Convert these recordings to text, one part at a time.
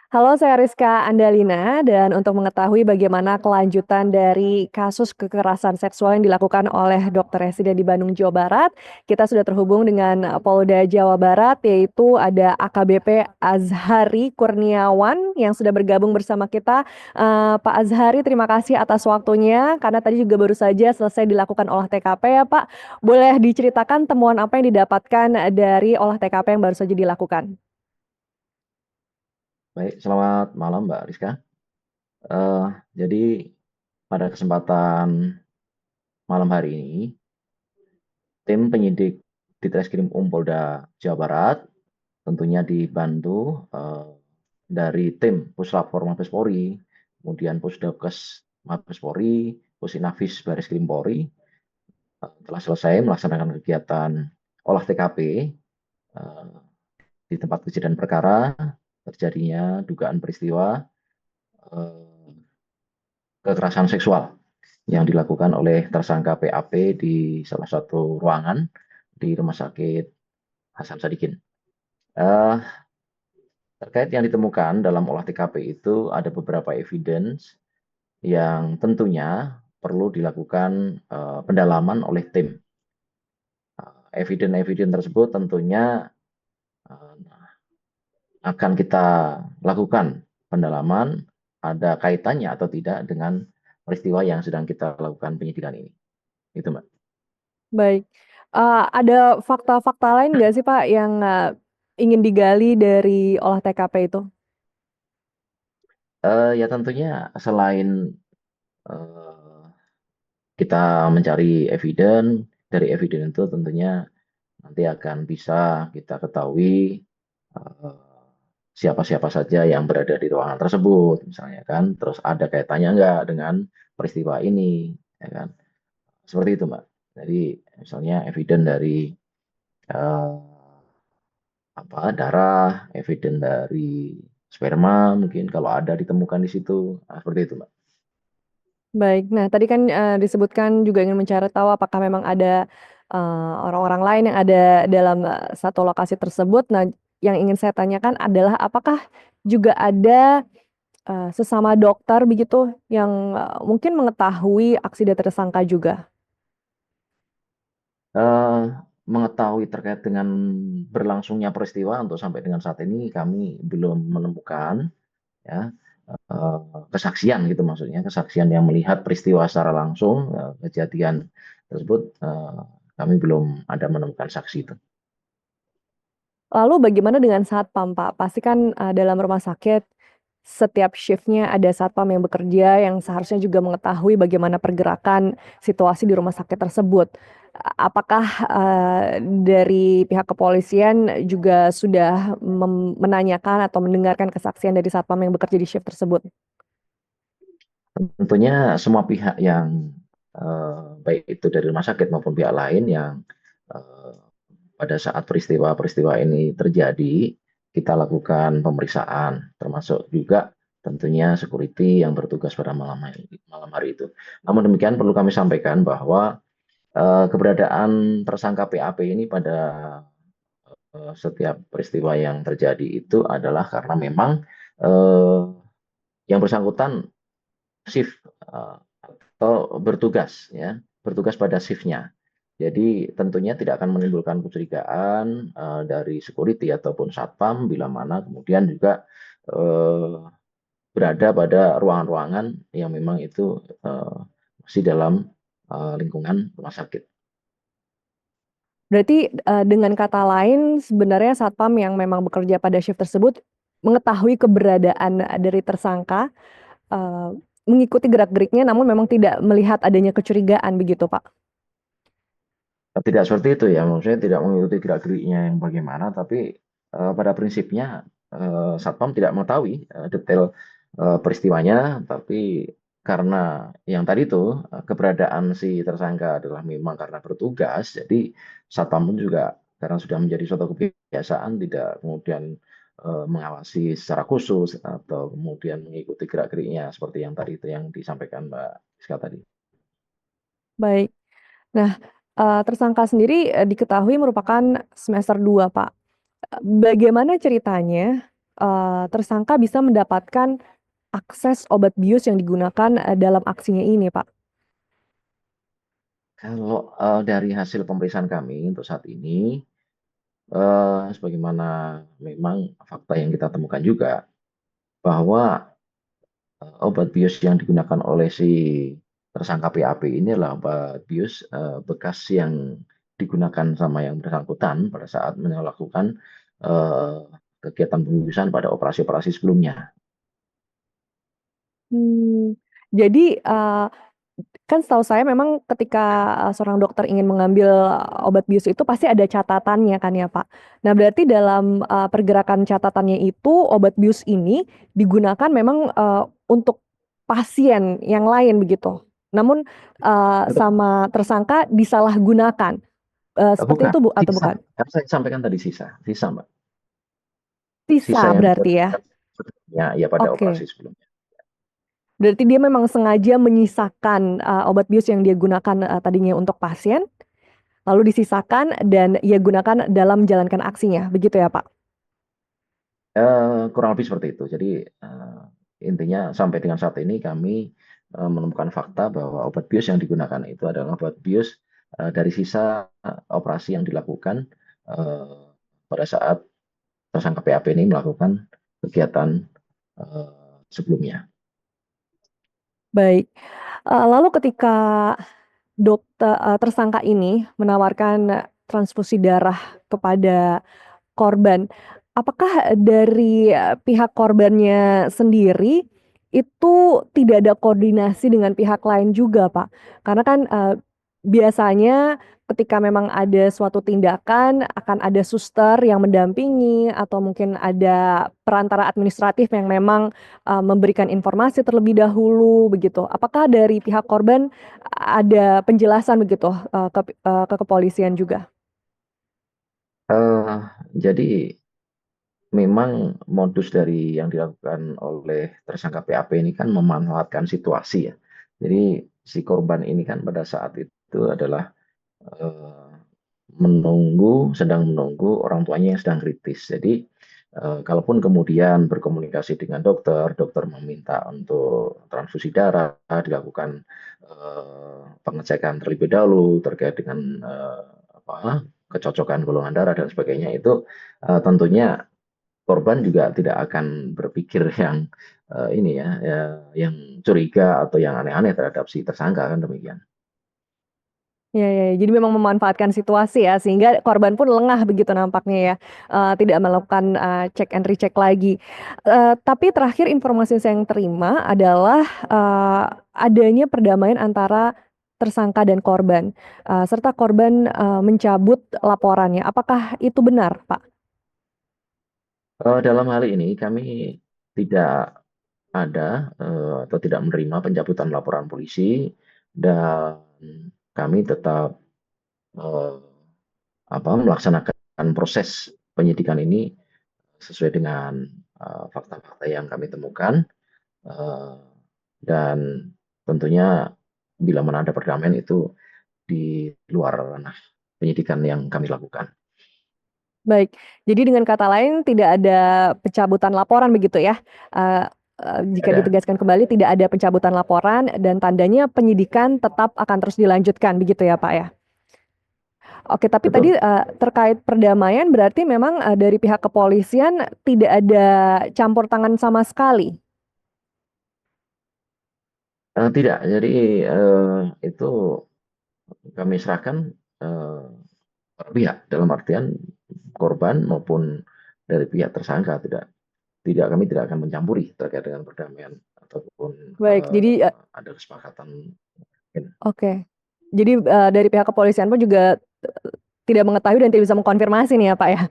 Halo, saya Rizka Andalina dan untuk mengetahui bagaimana kelanjutan dari kasus kekerasan seksual yang dilakukan oleh dokter residen di Bandung, Jawa Barat, kita sudah terhubung dengan Polda Jawa Barat yaitu ada AKBP Azhari Kurniawan yang sudah bergabung bersama kita. Pak Azhari, terima kasih atas waktunya karena tadi juga baru saja selesai dilakukan olah TKP ya Pak. Boleh diceritakan temuan apa yang didapatkan dari olah TKP yang baru saja dilakukan? Baik, selamat malam Mbak Rizka. Eh, jadi pada kesempatan malam hari ini, tim penyidik di Treskrim Polda Jawa Barat tentunya dibantu dari tim Puslap 4 Mabes Polri, kemudian Pusdokes Mabes Polri, Pusinafis Bareskrim Polri telah selesai melaksanakan kegiatan olah TKP eh, di tempat kejadian perkara terjadinya dugaan peristiwa eh, kekerasan seksual yang dilakukan oleh tersangka PAP di salah satu ruangan di Rumah Sakit Hasan Sadikin. Eh, Terkait yang ditemukan dalam olah TKP itu ada beberapa evidence yang tentunya perlu dilakukan pendalaman oleh tim. Evidence-evidence tersebut tentunya eh, akan kita lakukan pendalaman ada kaitannya atau tidak dengan peristiwa yang sedang kita lakukan penyidikan ini. Itu, Mbak. Baik, ada fakta-fakta lain nggak sih Pak yang, ingin digali dari olah TKP itu? Ya tentunya selain eh, kita mencari evidence, dari evidence itu tentunya nanti akan bisa kita ketahui eh, siapa-siapa saja yang berada di ruangan tersebut, misalnya kan, terus ada kaitannya enggak dengan peristiwa ini, ya kan? Seperti itu, Mbak. Jadi misalnya evidence dari eh, darah, evidence dari sperma, mungkin kalau ada ditemukan di situ, nah, seperti itu, Mbak. Baik, nah tadi kan, disebutkan juga ingin mencari tahu apakah memang ada, orang-orang lain yang ada dalam, satu lokasi tersebut. Nah, yang ingin saya tanyakan adalah apakah juga ada, sesama dokter begitu yang, mungkin mengetahui aksi dari tersangka juga? eh, Mengetahui terkait dengan berlangsungnya peristiwa untuk sampai dengan saat ini kami belum menemukan ya eh, kesaksian gitu, maksudnya kesaksian yang melihat peristiwa secara langsung, kejadian tersebut, kami belum ada menemukan saksi itu. Lalu bagaimana dengan satpam, Pak? Pasti kan, dalam rumah sakit setiap shift-nya ada satpam yang bekerja yang seharusnya juga mengetahui bagaimana pergerakan situasi di rumah sakit tersebut. Apakah, dari pihak kepolisian juga sudah menanyakan atau mendengarkan kesaksian dari satpam yang bekerja di shift tersebut? Tentunya semua pihak yang baik itu dari rumah sakit maupun pihak lain yang eh, pada saat peristiwa-peristiwa ini terjadi, kita lakukan pemeriksaan, termasuk juga tentunya security yang bertugas pada malam hari itu. Namun demikian perlu kami sampaikan bahwa keberadaan tersangka PAP ini pada setiap peristiwa yang terjadi itu adalah karena memang eh, yang bersangkutan shift atau bertugas, ya, bertugas pada shiftnya. Jadi tentunya tidak akan menimbulkan kecurigaan dari security ataupun satpam bila mana kemudian juga eh, berada pada ruangan-ruangan yang memang itu masih dalam lingkungan rumah sakit. Berarti, dengan kata lain sebenarnya satpam yang memang bekerja pada shift tersebut mengetahui keberadaan dari tersangka, eee, mengikuti gerak-geriknya namun memang tidak melihat adanya kecurigaan begitu, Pak? Tidak seperti itu ya, maksudnya tidak mengikuti gerak-geriknya yang bagaimana, tapi pada prinsipnya satpam tidak mengetahui detail peristiwanya, tapi karena yang tadi itu keberadaan si tersangka adalah memang karena bertugas, jadi satpam pun juga karena sudah menjadi suatu kebiasaan tidak kemudian mengawasi secara khusus atau kemudian mengikuti gerak-geriknya seperti yang tadi itu yang disampaikan Mbak Siska tadi. Baik. Nah, tersangka sendiri, diketahui merupakan semester 2, Pak. Bagaimana ceritanya, tersangka bisa mendapatkan akses obat bius yang digunakan dalam aksinya ini, Pak? Kalau dari hasil pemeriksaan kami untuk saat ini, sebagaimana memang fakta yang kita temukan juga bahwa obat bius yang digunakan oleh si tersangka PAP ini adalah obat bius bekas yang digunakan sama yang bersangkutan pada saat melakukan eh, kegiatan pembiusan pada operasi-operasi sebelumnya. Hmm, jadi kan setahu saya memang ketika seorang dokter ingin mengambil obat bius itu pasti ada catatannya kan ya Pak. Nah berarti dalam pergerakan catatannya itu obat bius ini digunakan memang untuk pasien yang lain begitu. Namun Betul. sama tersangka disalahgunakan. Seperti Bukan, itu Bu atau sisa. bukan? Kan saya sampaikan tadi sisa Mbak. Sisa Sisa yang berarti ya. didapatkan sebelumnya, ya pada operasi Oke. sebelumnya. Berarti dia memang sengaja menyisakan obat bius yang dia gunakan tadinya untuk pasien, lalu disisakan dan ia gunakan dalam menjalankan aksinya, begitu ya Pak? Kurang lebih seperti itu. Jadi intinya sampai dengan saat ini kami menemukan fakta bahwa obat bius yang digunakan itu adalah obat bius dari sisa operasi yang dilakukan eh, pada saat tersangka PAP ini melakukan kegiatan sebelumnya. Baik. Lalu ketika tersangka ini menawarkan transfusi darah kepada korban, apakah dari pihak korbannya sendiri itu tidak ada koordinasi dengan pihak lain juga, Pak? Karena kan biasanya ketika memang ada suatu tindakan akan ada suster yang mendampingi atau mungkin ada perantara administratif yang memang memberikan informasi terlebih dahulu begitu. Apakah dari pihak korban ada penjelasan begitu ke kepolisian juga? Eh, jadi memang modus dari yang dilakukan oleh tersangka PAP ini kan memanfaatkan situasi ya. Jadi si korban ini kan pada saat itu adalah eh, sedang menunggu orang tuanya yang sedang kritis. Jadi kalaupun kemudian berkomunikasi dengan dokter, dokter meminta untuk transfusi darah, dilakukan pengecekan terlebih dahulu terkait dengan apa kecocokan golongan darah dan sebagainya itu tentunya korban juga tidak akan berpikir yang ini ya, yang curiga atau yang aneh-aneh terhadap si tersangka kan demikian. Ya, ya, ya. Jadi memang memanfaatkan situasi ya, sehingga korban pun lengah begitu nampaknya ya, tidak melakukan cek and recheck lagi. Tapi terakhir informasi yang saya terima adalah adanya perdamaian antara tersangka dan korban, serta korban mencabut laporannya. Apakah itu benar, Pak? Dalam hal ini kami tidak ada atau tidak menerima pencabutan laporan polisi dan kami tetap eh, melaksanakan proses penyidikan ini sesuai dengan fakta-fakta yang kami temukan eh, dan tentunya bila mana ada perdamaian itu di luar ranah penyidikan yang kami lakukan. Baik, jadi dengan kata lain tidak ada pencabutan laporan begitu ya? Eee Jika Ada, ditegaskan kembali tidak ada pencabutan laporan dan tandanya penyidikan tetap akan terus dilanjutkan begitu ya, Pak, ya? Oke, tapi tadi betul. terkait perdamaian berarti memang dari pihak kepolisian tidak ada campur tangan sama sekali? Tidak, jadi itu kami serahkan eh, per pihak dalam artian korban maupun dari pihak tersangka tidak kami tidak akan mencampuri terkait dengan perdamaian ataupun Baik, jadi ada kesepakatan. oke. Jadi dari pihak kepolisian pun juga tidak mengetahui dan tidak bisa mengkonfirmasi nih ya, Pak, ya,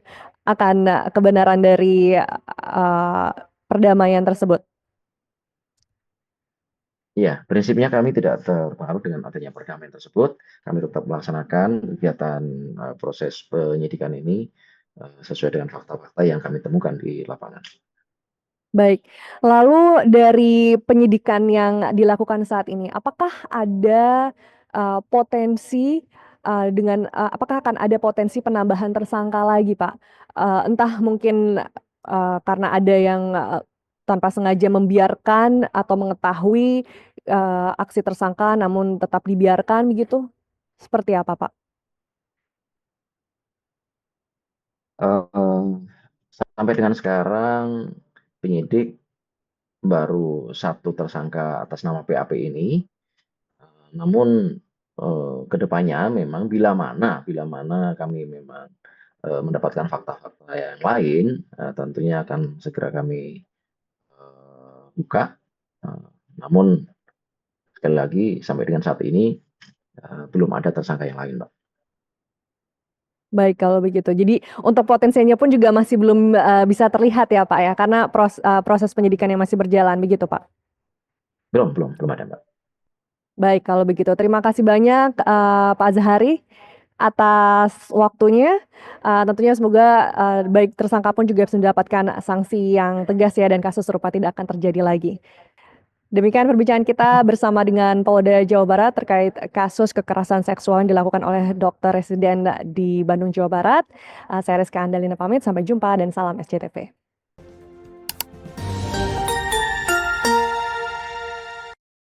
akan kebenaran dari perdamaian tersebut? Iya, prinsipnya kami tidak terpengaruh dengan adanya perdamaian tersebut. Kami tetap melaksanakan kegiatan proses penyidikan ini sesuai dengan fakta-fakta yang kami temukan di lapangan. Baik, lalu dari penyidikan yang dilakukan saat ini, apakah ada potensi apakah akan ada potensi penambahan tersangka lagi, Pak? Entah mungkin karena ada yang, tanpa sengaja membiarkan atau mengetahui, aksi tersangka namun tetap dibiarkan begitu? Seperti apa, Pak? Eh, Sampai dengan sekarang penyidik baru satu tersangka atas nama PAP ini. Namun ke depannya memang bila mana kami memang mendapatkan fakta-fakta yang lain, tentunya akan segera kami buka. Eh, Namun sekali lagi sampai dengan saat ini belum ada tersangka yang lain, Mbak. Baik kalau begitu. Jadi untuk potensinya pun juga masih belum, bisa terlihat ya, Pak, ya? Karena proses penyidikan yang masih berjalan begitu, Pak? Belum ada, Mbak. Baik kalau begitu. Terima kasih banyak, Pak Azhari atas waktunya, tentunya semoga, baik tersangka pun juga bisa mendapatkan sanksi yang tegas ya dan kasus serupa tidak akan terjadi lagi. Demikian perbincangan kita bersama dengan Polda Jawa Barat terkait kasus kekerasan seksual yang dilakukan oleh dokter residen di Bandung, Jawa Barat. Saya Rizka Andalina pamit, sampai jumpa dan salam SCTV.